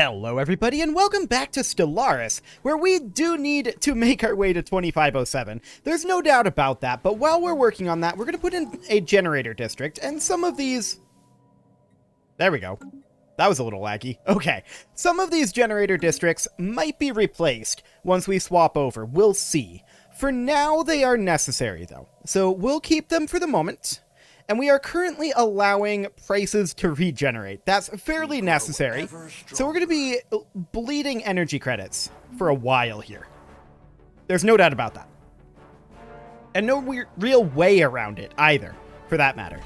Hello everybody and welcome back to Stellaris, where we do need to make our way to 2507. There's no doubt about that, but while we're working on that, we're going to put in a generator district, and some of these... There we go. That was a little laggy. Okay, some of these generator districts might be replaced once we swap over. We'll see. For now, they are necessary though, so we'll keep them for the moment. And we are currently allowing prices to regenerate. That's fairly necessary. So we're going to be bleeding energy credits for a while here. There's no doubt about that. And no real way around it either, for that matter.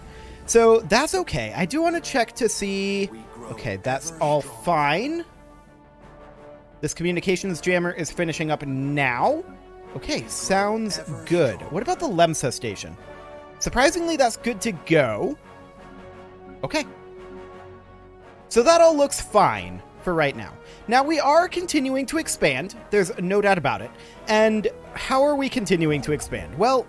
So that's okay. I do want to check to see... Okay, that's all fine. This communications jammer is finishing up now. Okay, sounds good. What about the Lemsa station? Surprisingly, that's good to go. Okay. So that all looks fine for right now. Now, we are continuing to expand. There's no doubt about it. And how are we continuing to expand? Well,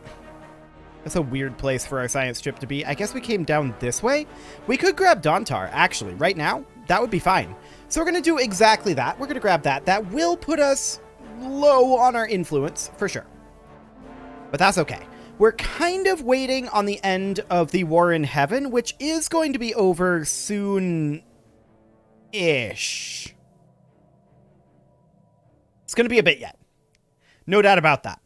that's a weird place for our science ship to be. I guess we came down this way. We could grab Dontar, actually. Right now, that would be fine. So we're going to do exactly that. We're going to grab that. That will put us low on our influence, for sure. But that's okay. We're kind of waiting on the end of the War in Heaven, which is going to be over soon-ish. It's going to be a bit yet. No doubt about that.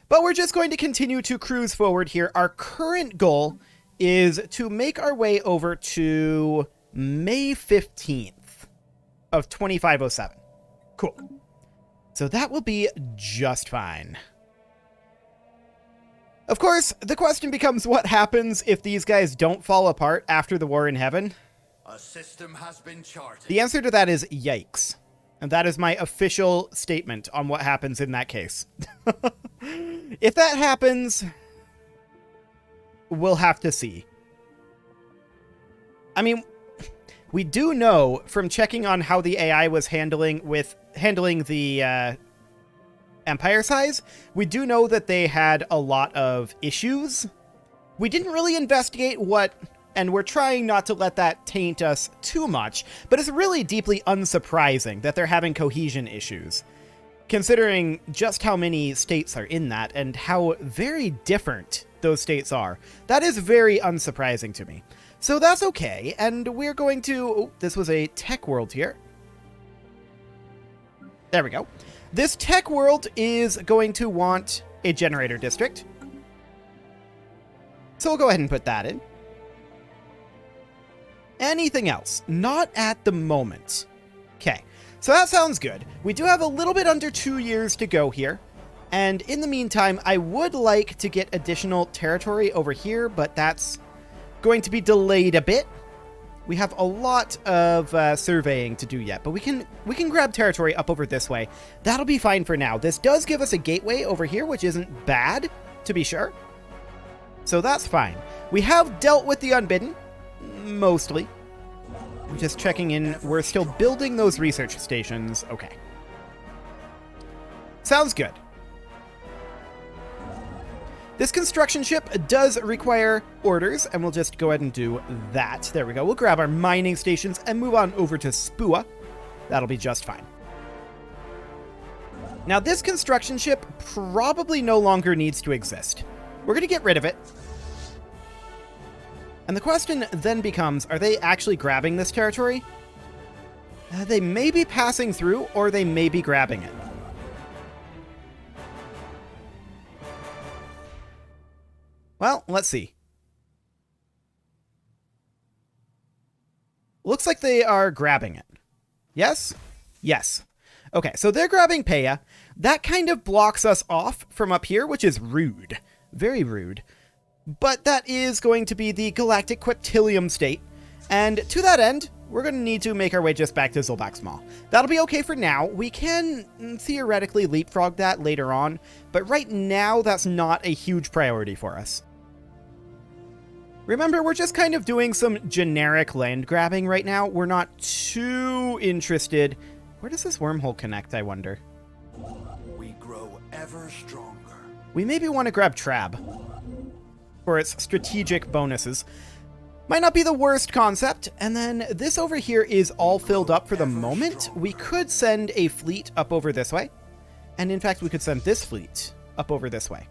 But we're just going to continue to cruise forward here. Our current goal is to make our way over to May 15th of 2507. Cool. So that will be just fine. Of course, the question becomes what happens if these guys don't fall apart after the War in Heaven? A system has been charted. The answer to that is yikes. And that is my official statement on what happens in that case. If that happens, we'll have to see. I mean, we do know from checking on how the AI was handling the Empire size, we do know that they had a lot of issues. We didn't really investigate what, and we're trying not to let that taint us too much, but it's really deeply unsurprising that they're having cohesion issues, considering just how many states are in that and how very different those states are. That is very unsurprising to me. So that's okay, and we're going to... Oh, this was a tech world here. There we go. This tech world is going to want a generator district. So we'll go ahead and put that in. Anything else? Not at the moment. Okay, so that sounds good. We do have a little bit under 2 years to go here. And in the meantime, I would like to get additional territory over here, but that's going to be delayed a bit. We have a lot of surveying to do yet, but we can grab territory up over this way. That'll be fine for now. This does give us a gateway over here, which isn't bad, to be sure. So that's fine. We have dealt with the Unbidden, mostly. I'm just checking in. We're still building those research stations. Okay. Sounds good. This construction ship does require orders, and we'll just go ahead and do that. There we go. We'll grab our mining stations and move on over to Spua. That'll be just fine. Now, this construction ship probably no longer needs to exist. We're going to get rid of it. And the question then becomes, are they actually grabbing this territory? They may be passing through, or they may be grabbing it. Well, let's see. Looks like they are grabbing it. Yes? Yes. Okay, so they're grabbing Peya. That kind of blocks us off from up here, which is rude. Very rude. But that is going to be the Galactic Quintillium state. And to that end, we're going to need to make our way just back to Zilbak Small. That'll be okay for now. We can theoretically leapfrog that later on, but right now that's not a huge priority for us. Remember, we're just kind of doing some generic land grabbing right now. We're not too interested. Where does this wormhole connect, I wonder? We grow ever stronger. We maybe want to grab Trab for its strategic bonuses. Might not be the worst concept. And then this over here is all filled up for the moment. We could send a fleet up over this way. And in fact, we could send this fleet up over this way.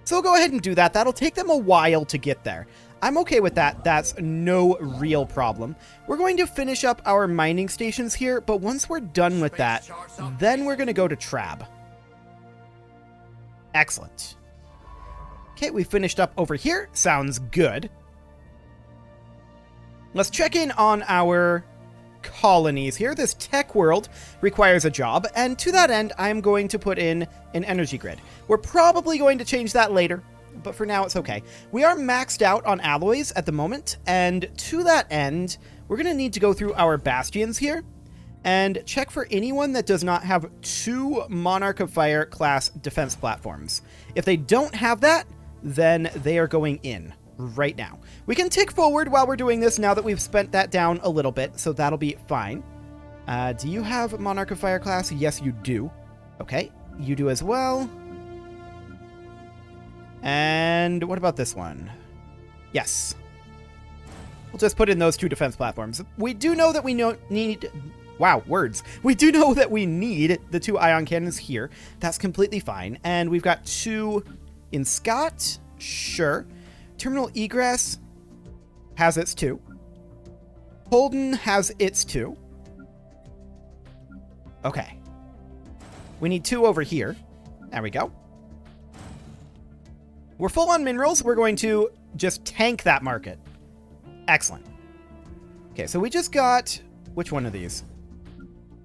So we'll go ahead and do that. That'll take them a while to get there. I'm okay with that. That's no real problem. We're going to finish up our mining stations here, but once we're done with that, then we're going to go to Trab. Excellent. Okay, we finished up over here. Sounds good. Let's check in on our colonies here. This tech world requires a job, and to that end, I'm going to put in an energy grid. We're probably going to change that later, but for now it's okay. We are maxed out on alloys at the moment, and to that end, we're going to need to go through our bastions here and check for anyone that does not have 2 Monarch of Fire class defense platforms. If they don't have that, then they are going in right now. We can tick forward while we're doing this now that we've spent that down a little bit, so that'll be fine. Do you have Monarch of Fire class? Yes, you do. Okay, you do as well. And what about this one? Yes. We'll just put in those 2 defense platforms. We do know that we need... Wow, words. We do know that we need the 2 ion cannons here. That's completely fine. And we've got 2 in Scott. Sure. Terminal egress has its 2. Holden has its 2. Okay. We need 2 over here. There we go. We're full on minerals. We're going to just tank that market. Excellent. Okay, so we just got... Which one of these?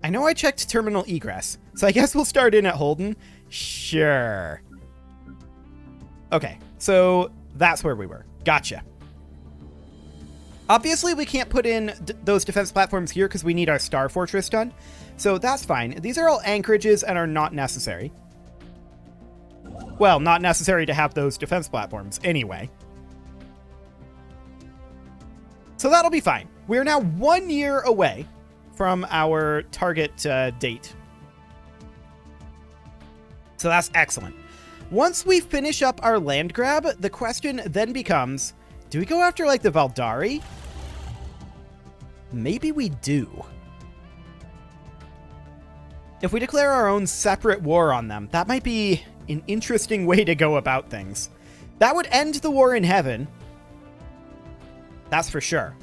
I know I checked terminal egress, so I guess we'll start in at Holden. Sure. Okay, so that's where we were. Gotcha. Obviously, we can't put in those defense platforms here because we need our Star Fortress done. So that's fine. These are all anchorages and are not necessary. Well, not necessary to have those defense platforms anyway. So that'll be fine. We're now 1 year away from our target date. So that's excellent. Once we finish up our land grab, the question then becomes, do we go after, like, the Valdari? Maybe we do. If we declare our own separate war on them, that might be an interesting way to go about things. That would end the war in heaven. That's for sure.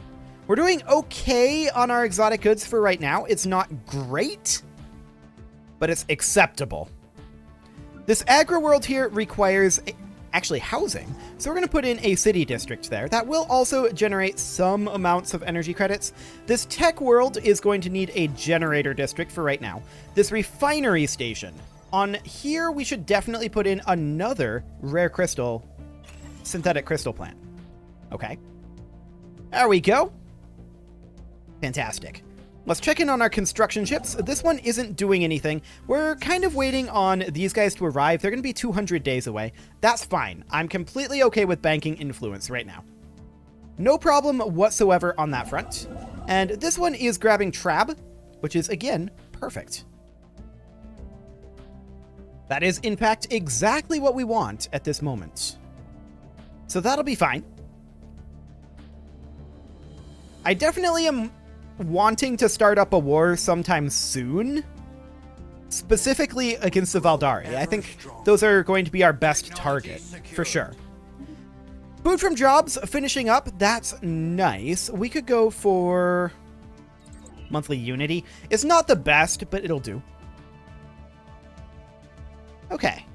We're doing okay on our exotic goods for right now. It's not great, but it's acceptable. This agri world here requires actually housing, so we're going to put in a city district there. That will also generate some amounts of energy credits. This tech world is going to need a generator district for right now. This refinery station. On here, we should definitely put in another rare crystal, synthetic crystal plant. Okay. There we go. Fantastic. Let's check in on our construction ships. This one isn't doing anything. We're kind of waiting on these guys to arrive. They're going to be 200 days away. That's fine. I'm completely okay with banking influence right now. No problem whatsoever on that front. And this one is grabbing Trab, which is, again, perfect. That is, in fact, exactly what we want at this moment. So that'll be fine. I definitely am wanting to start up a war sometime soon, specifically against the Valdari. I think those are going to be our best target, for sure. Food from jobs finishing up. That's nice. We could go for monthly unity. It's not the best, but it'll do. Okay.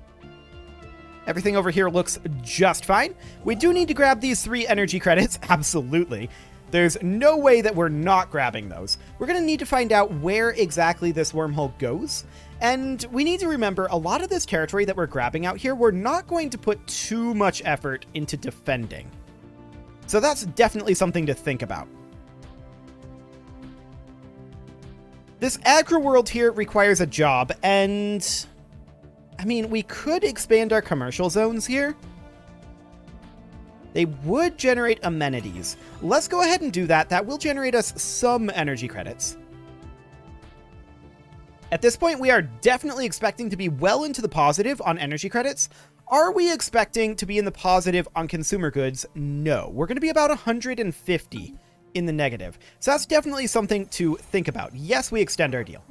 Everything over here looks just fine. We do need to grab these 3 energy credits. Absolutely. There's no way that we're not grabbing those. We're going to need to find out where exactly this wormhole goes. And we need to remember, a lot of this territory that we're grabbing out here, we're not going to put too much effort into defending. So that's definitely something to think about. This agri world here requires a job, and I mean, we could expand our commercial zones here. They would generate amenities. Let's go ahead and do that. That will generate us some energy credits. At this point, we are definitely expecting to be well into the positive on energy credits. Are we expecting to be in the positive on consumer goods? No. We're going to be about 150 in the negative. So that's definitely something to think about. Yes, we extend our deal.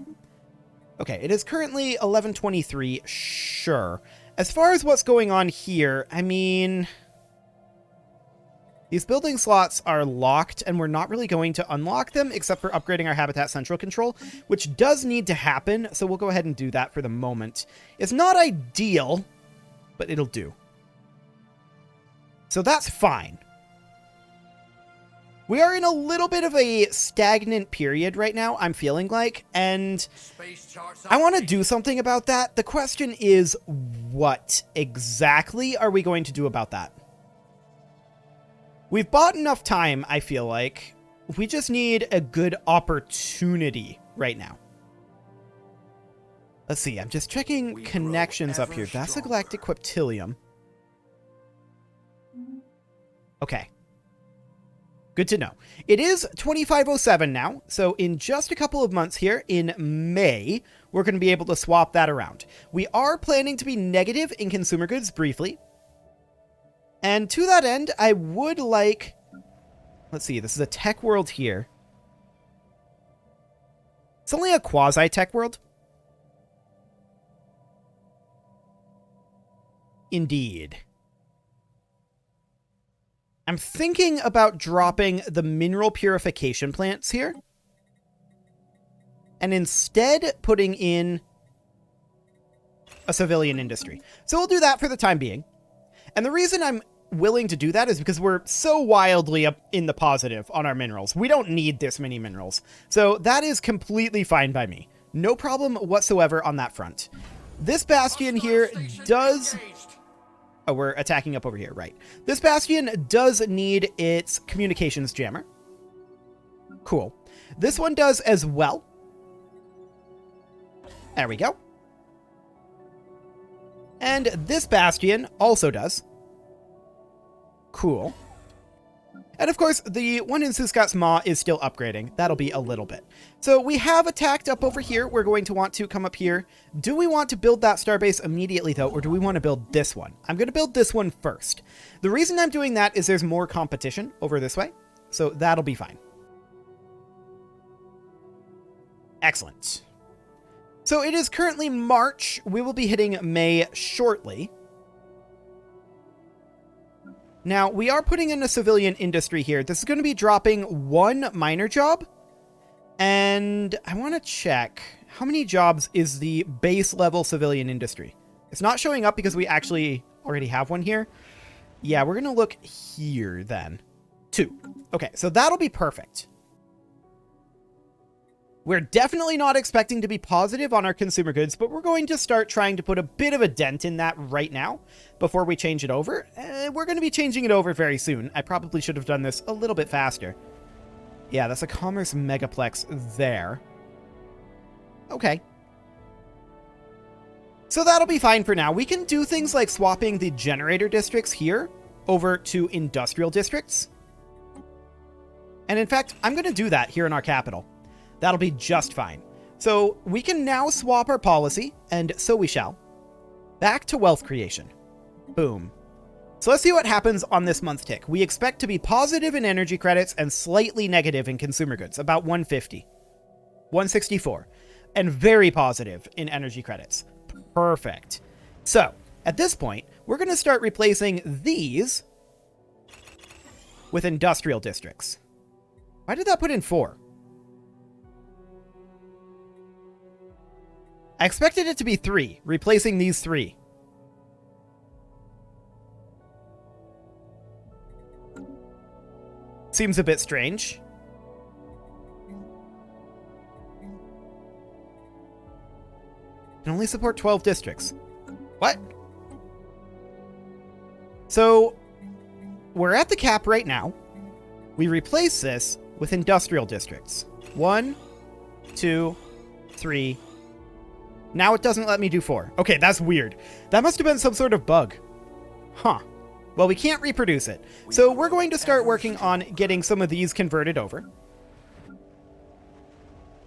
Okay, it is currently 1123. Sure. As far as what's going on here, I mean, these building slots are locked, and we're not really going to unlock them except for upgrading our Habitat Central control, which does need to happen, so we'll go ahead and do that for the moment. It's not ideal, but it'll do. So that's fine. We are in a little bit of a stagnant period right now, I'm feeling like, and I want to do something about that. The question is, what exactly are we going to do about that? We've bought enough time, I feel like. We just need a good opportunity right now. Let's see, I'm just checking connections up here. That's a galactic queptilium. Okay. Good to know. It is 2507 now, so in just a couple of months here, in May, we're going to be able to swap that around. We are planning to be negative in consumer goods briefly. And to that end, I would like... Let's see, this is a tech world here. It's only a quasi-tech world. Indeed. I'm thinking about dropping the mineral purification plants here. And instead putting in a civilian industry. So we'll do that for the time being. And the reason I'm willing to do that is because we're so wildly up in the positive on our minerals. We don't need this many minerals. So that is completely fine by me. No problem whatsoever on that front. This bastion here does... Oh, we're attacking up over here, right. This bastion does need its communications jammer. Cool. This one does as well. There we go. And this bastion also does. Cool. And of course, the one in Suskat's Maw is still upgrading. That'll be a little bit. So we have attacked up over here. We're going to want to come up here. Do we want to build that starbase immediately, though, or do we want to build this one? I'm going to build this one first. The reason I'm doing that is there's more competition over this way, so that'll be fine. Excellent. So it is currently March. We will be hitting May shortly. Now, we are putting in a civilian industry here. This is going to be dropping one miner job. And I want to check, how many jobs is the base level civilian industry? It's not showing up because we actually already have one here. Yeah, we're going to look here then. 2. Okay, so that'll be perfect. We're definitely not expecting to be positive on our consumer goods, but we're going to start trying to put a bit of a dent in that right now before we change it over. We're going to be changing it over very soon. I probably should have done this a little bit faster. Yeah, that's a commerce megaplex there. Okay. So that'll be fine for now. We can do things like swapping the generator districts here over to industrial districts. And in fact, I'm going to do that here in our capital. That'll be just fine. So we can now swap our policy, and so we shall. Back to wealth creation. Boom. So let's see what happens on this month tick. We expect to be positive in energy credits and slightly negative in consumer goods, about 150. 164. And very positive in energy credits. Perfect. So, at this point, we're going to start replacing these with industrial districts. Why did that put in 4? I expected it to be 3, replacing these 3. Seems a bit strange. Can only support 12 districts. What? So, we're at the cap right now. We replace this with industrial districts. 1, 2, 3. Now it doesn't let me do 4. Okay, that's weird. That must have been some sort of bug. Huh. Well, we can't reproduce it. So we're going to start working on getting some of these converted over.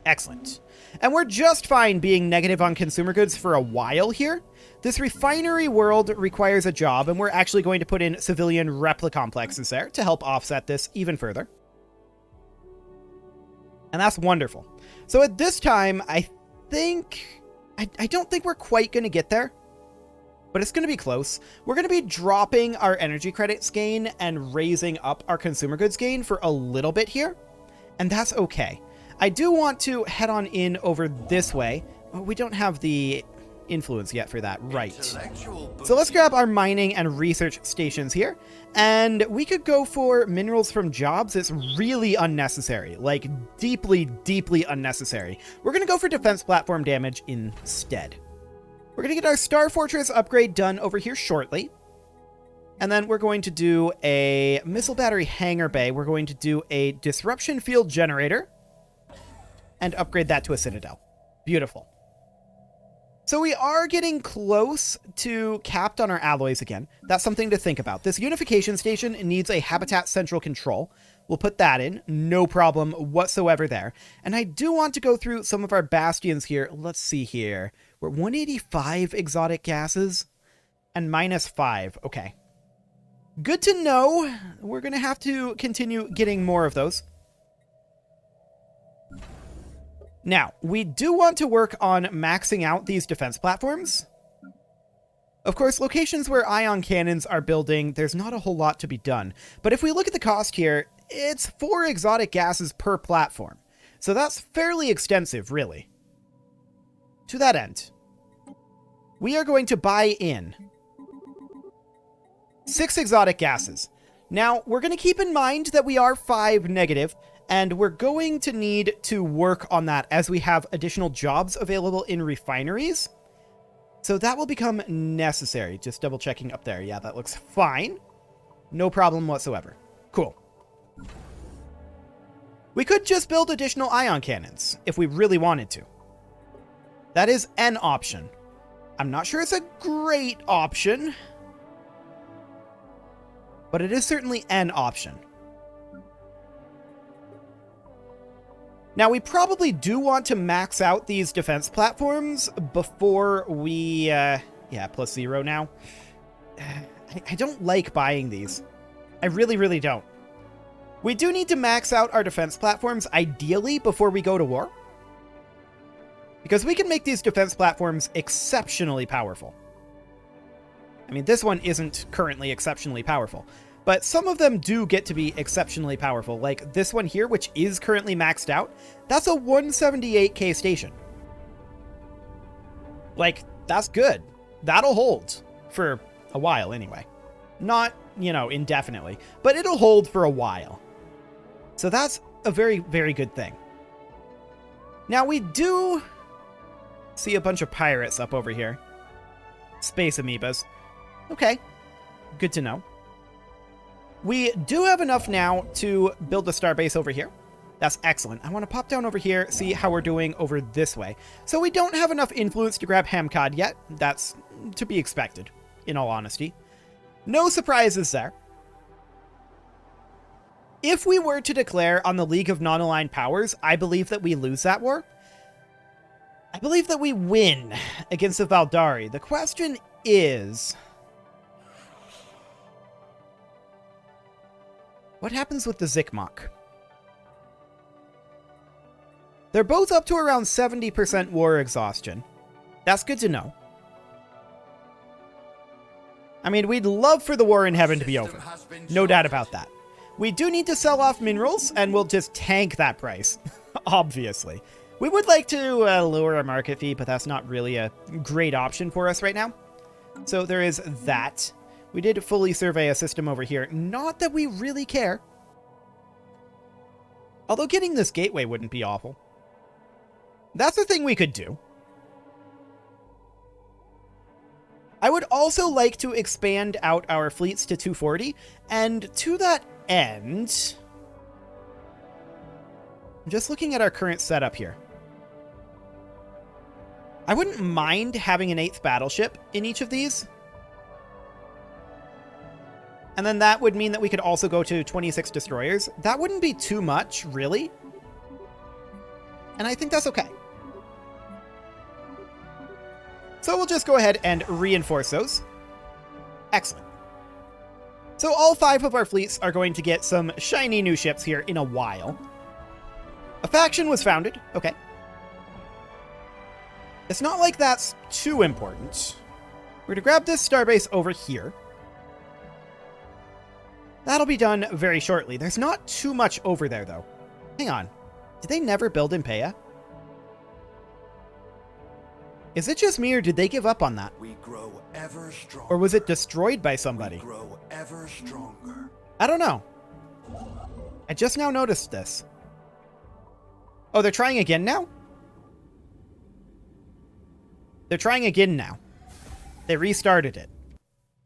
Excellent. And we're just fine being negative on consumer goods for a while here. This refinery world requires a job, and we're actually going to put in civilian complexes there to help offset this even further. And that's wonderful. So at this time, I don't think we're quite going to get there, but it's going to be close. We're going to be dropping our energy credits gain and raising up our consumer goods gain for a little bit here, and that's okay. I do want to head on in over this way. Oh, we don't have the influence yet for that. Right. So let's grab our mining and research stations here. And we could go for minerals from jobs. It's really unnecessary. Like, deeply, deeply unnecessary. We're going to go for defense platform damage instead. We're going to get our Star Fortress upgrade done over here shortly. And then we're going to do a missile battery hangar bay. We're going to do a disruption field generator and upgrade that to a citadel. Beautiful. So we are getting close to capped on our alloys again. That's something to think about. This unification station needs a habitat central control. We'll put that in. No problem whatsoever there. And I do want to go through some of our bastions here. Let's see here. We're 185 exotic gases and -5. Okay. Good to know. We're going to have to continue getting more of those. Now, we do want to work on maxing out these defense platforms. Of course, locations where ion cannons are building, there's not a whole lot to be done. But if we look at the cost here, it's 4 exotic gases per platform. So that's fairly extensive, really. To that end, we are going to buy in 6 exotic gases. Now, we're going to keep in mind that we are 5 negative, and we're going to need to work on that as we have additional jobs available in refineries. So that will become necessary. Just double checking up there. Yeah, that looks fine. No problem whatsoever. Cool. We could just build additional ion cannons if we really wanted to. That is an option. I'm not sure it's a great option, but it is certainly an option. Now, we probably do want to max out these defense platforms before we... yeah, +0 now. I don't like buying these. I really, really don't. We do need to max out our defense platforms, ideally, before we go to war. Because we can make these defense platforms exceptionally powerful. I mean, this one isn't currently exceptionally powerful. But some of them do get to be exceptionally powerful, like this one here, which is currently maxed out. That's a 178k station. Like, that's good. That'll hold for a while anyway. Not, you know, indefinitely, but it'll hold for a while. So that's a very, very good thing. Now, we do see a bunch of pirates up over here. Space amoebas. Okay, good to know. We do have enough now to build the starbase over here. That's excellent. I want to pop down over here, see how we're doing over this way. So we don't have enough influence to grab Hamcod yet. That's to be expected, in all honesty. No surprises there. If we were to declare on the League of Non-Aligned Powers, I believe that we lose that war. I believe that we win against the Valdari. The question is... what happens with the Zikmok? They're both up to around 70% war exhaustion. That's good to know. I mean, we'd love for the war in heaven to be over. No doubt about that. We do need to sell off minerals, and we'll just tank that price. Obviously. We would like to lower our market fee, but that's not really a great option for us right now. So there is that. We did fully survey a system over here. Not that we really care. Although getting this gateway wouldn't be awful. That's the thing we could do. I would also like to expand out our fleets to 240. And to that end... I'm just looking at our current setup here. I wouldn't mind having an 8th battleship in each of these. And then that would mean that we could also go to 26 destroyers. That wouldn't be too much, really. and I think that's okay. So we'll just go ahead and reinforce those. Excellent. So all 5 of our fleets are going to get some shiny new ships here in a while. A faction was founded. Okay. It's not like that's too important. We're going to grab this starbase over here. That'll be done very shortly. There's not too much over there, though. Hang on. Did they never build in Peia? Is it just me, or did they give up on that? We grow ever stronger. Or was it destroyed by somebody? We grow ever stronger. I don't know. I just now noticed this. Oh, they're trying again now? They're trying again now. They restarted it.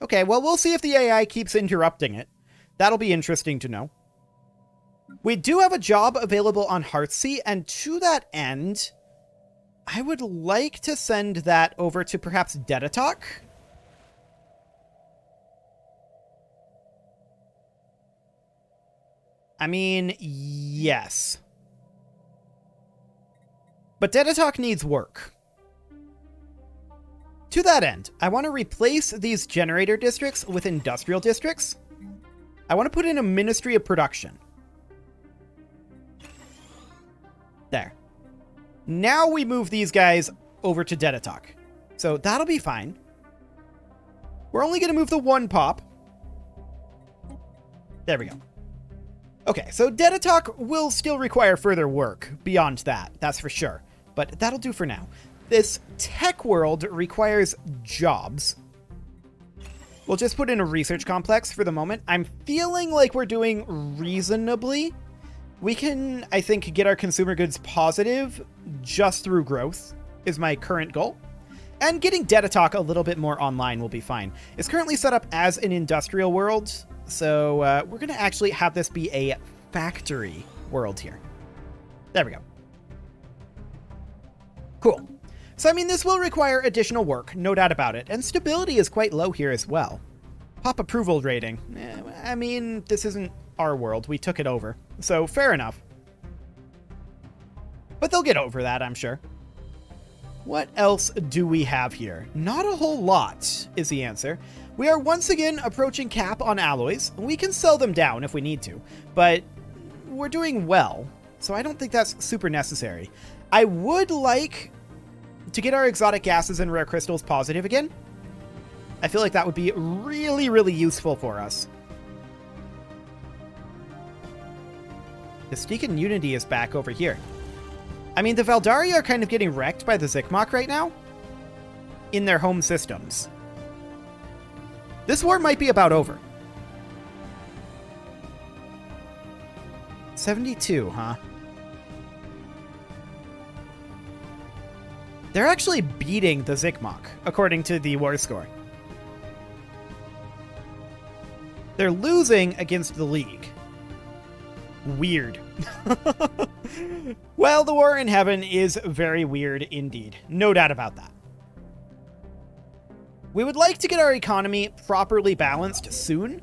Okay, well, we'll see if the AI keeps interrupting it. That'll be interesting to know. We do have a job available on Hearthsea, and to that end, I would like to send that over to perhaps Detatok. I mean, yes. But Detatok needs work. To that end, I want to replace these generator districts with industrial districts. I want to put in a Ministry of Production. There. Now we move these guys over to Detatok. So that'll be fine. We're only going to move the 1 pop. There we go. Okay, so Detatok will still require further work beyond that, that's for sure. But that'll do for now. This tech world requires jobs. We'll just put in a research complex for the moment. I'm feeling like we're doing reasonably. We can, I think, get our consumer goods positive just through growth is my current goal. And getting Detatok a little bit more online will be fine. It's currently set up as an industrial world, so we're going to actually have this be a factory world here. There we go. Cool. So, I mean, this will require additional work, no doubt about it, and stability is quite low here as well. Pop approval rating. I mean, this isn't our world. We took it over, so fair enough. But they'll get over that, I'm sure. What else do we have here? Not a whole lot is the answer. We are once again approaching cap on alloys. We can sell them down if we need to, but we're doing well, so I don't think that's super necessary. I would like to get our exotic gases and rare crystals positive again. I feel like that would be really, really useful for us. Mystique and Unity is back over here. I mean, the Valdari are kind of getting wrecked by the Zikmok right now in their home systems. This war might be about over. 72, huh? They're actually beating the Zikmok, according to the war score. They're losing against the League. Weird. Well, the war in heaven is very weird indeed. No doubt about that. We would like to get our economy properly balanced soon,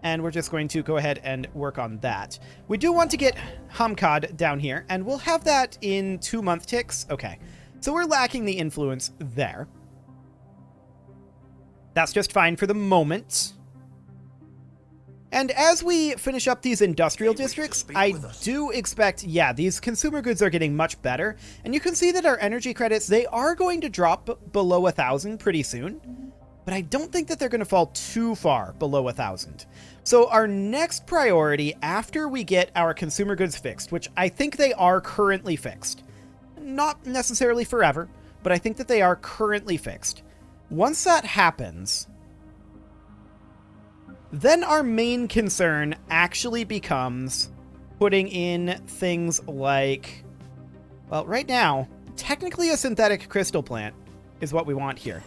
and we're just going to go ahead and work on that. We do want to get Hamkad down here, and we'll have that in 2-month ticks. Okay, so we're lacking the influence there. That's just fine for the moment. And as we finish up these industrial districts, I do expect, yeah, these consumer goods are getting much better. And you can see that our energy credits, they are going to drop below 1,000 pretty soon. But I don't think that they're going to fall too far below 1,000. So our next priority after we get our consumer goods fixed, which I think they are currently fixed. Not necessarily forever, but I think that they are currently fixed. Once that happens, then our main concern actually becomes putting in things like, well, right now, technically a synthetic crystal plant is what we want here.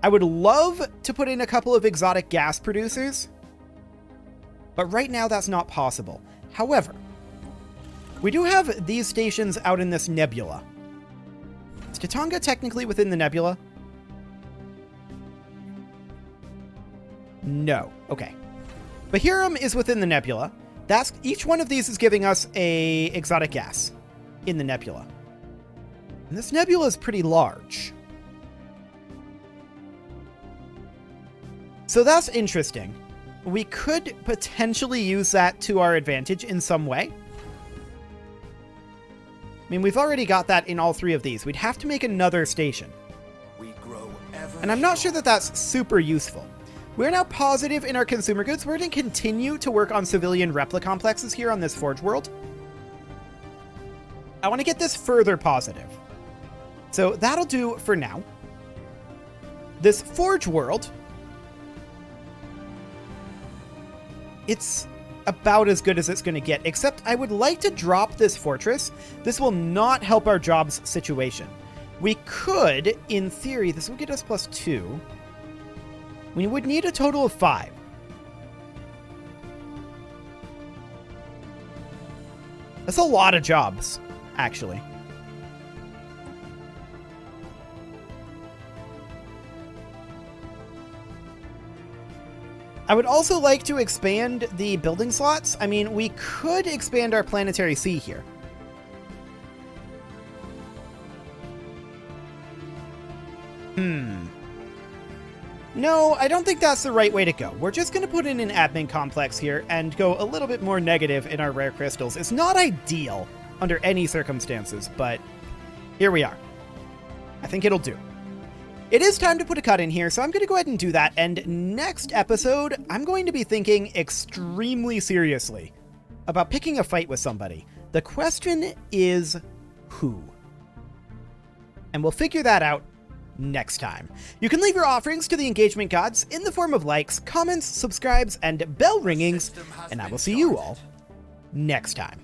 I would love to put in a couple of exotic gas producers, but right now that's not possible. However, we do have these stations out in this nebula. Is Tatonga technically within the nebula? No. Okay. Bahirum is within the nebula. That's each one of these is giving us a exotic gas. in the nebula. And this nebula is pretty large. So that's interesting. We could potentially use that to our advantage in some way. I mean, we've already got that in all three of these. We'd have to make another station. We grow ever And I'm not sure that that's super useful. We're now positive in our consumer goods. We're going to continue to work on civilian replica complexes here on this Forge world. I want to get this further positive. So that'll do for now. This Forge world, it's about as good as it's going to get, except I would like to drop this fortress. This will not help our jobs situation. We could, in theory, this would get us +2. We would need a total of 5. That's a lot of jobs, actually. I would also like to expand the building slots. I mean, we could expand our planetary sea here. No, I don't think that's the right way to go. We're just going to put in an admin complex here and go a little bit more negative in our rare crystals. It's not ideal under any circumstances, but here we are. I think it'll do. It is time to put a cut in here, so I'm going to go ahead and do that. And next episode, I'm going to be thinking extremely seriously about picking a fight with somebody. The question is who? And we'll figure that out next time. You can leave your offerings to the engagement gods in the form of likes, comments, subscribes, and bell ringings, and I will see you all next time.